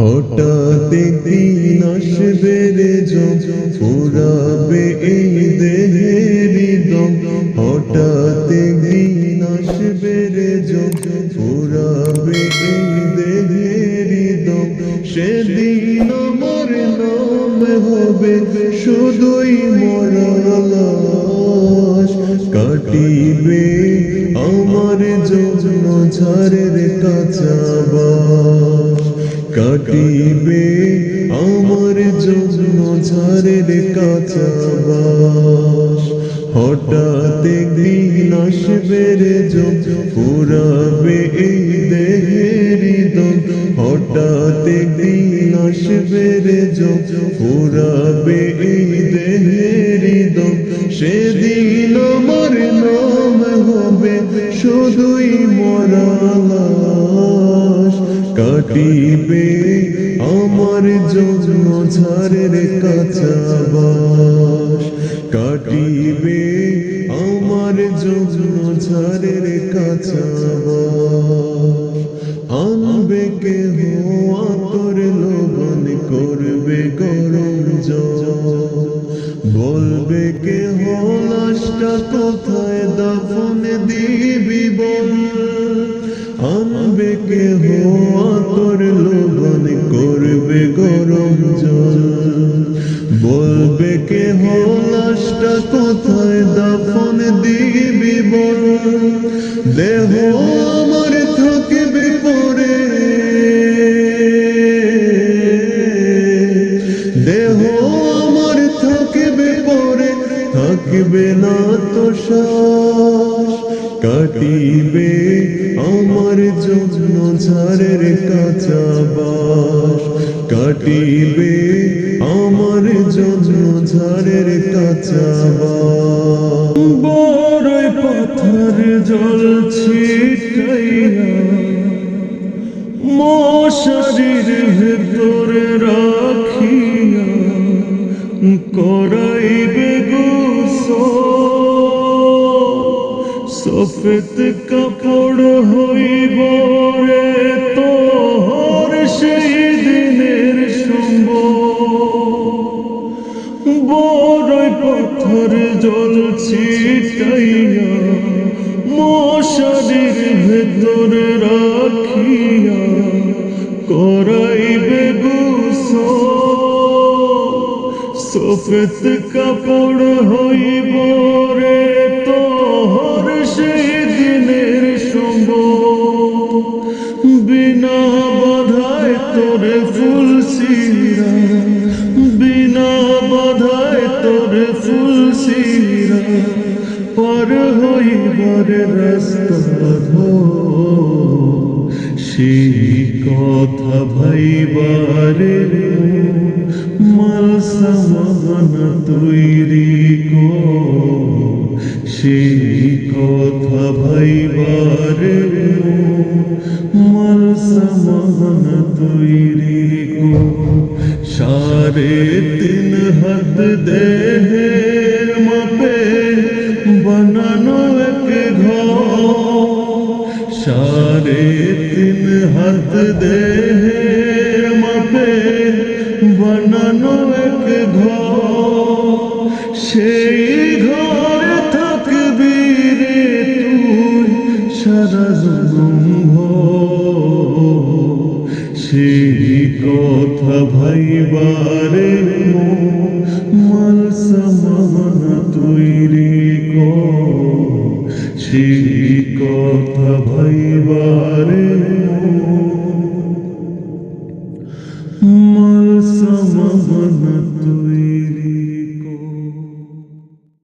হঠাৎ একদিন আসবে রে যখন ফুরাবে এই দেহের দম। হঠাৎ একদিন আসবে রে যখন ফুরাবে এই দেহের দম। সেদিন আমার নাম হবে শুধুই মরা লাশ। কাটিবে আমার জন্য ঝাড়ের কাঁচা বাস। কাটিবে আমার জন্য ঝাড়ের কাঁচা বাস। হঠাৎ একদিন আসবে রে যখন ফুরাবে এই দেহের দম। হঠাৎ একদিন আসবে রে যখন ফুরাবে এই দেহের দম। সেদিন আমার নাম হবে শুধুই মরা লাশ। কাটিবে আমার জন্য ঝাড়ের কাঁচা বাস। কাটিবে আমার জন্য ঝাড়ের কাঁচা বাস। আনবে কেহ আতর লবণ করবে গরম জল। বলবে কেহ লাশটা কোথায় দাফন দিবি বল। আনবে কেহ আতর লবণ করবে গরম জল। বলবে কেহ লাশটা কোথায় দাফন দিবি বল। দেহ আমার থাকবে পরে, দেহ আমার থাকবে পরে, থাকবে না তো শ্বাস। কাটিবে আমার জন্য ঝাড়ের কাঁচা বাস। কাটিবে আমার জন্য ঝাড়ের কাঁচা বাস। বড় পাথর জল ছিটাইয়া মশারির ভেতরে রাখিয়া করাইবে গোসল। সফেদ কাপড় হইব রে তোর সেই দিনের সম্বল। বড় পাথর জল ছিটাইয়া মশারির ভেতরে রাখিয়া করাইবে গোসল। সফেদ কাপড় হইব রে তোর সেই দিনের সম্বল। বিনা বাধায় তোরে ফুল সিরা, বিনা বাধায় তোরে ফুল সিরা পার হইবার রাস্তা ধর। সেই কথা ভাইবারে মাল সামান তৈরি কর। সেই কথা ভাইবারে মাল সামান তৈরি কর। 3.5 হাত দেহের মাপে বানানো এক ঘর। 3.5 হাত দেহের মাপে বানানো এক ঘর। সেই ঘরে থাকবি রে তুই সারা জীবন ভর। সেই কথা ভাইবারে মাল সামান তৈরি কর। সেই কথা ভাইবারে মাল সামান তৈরি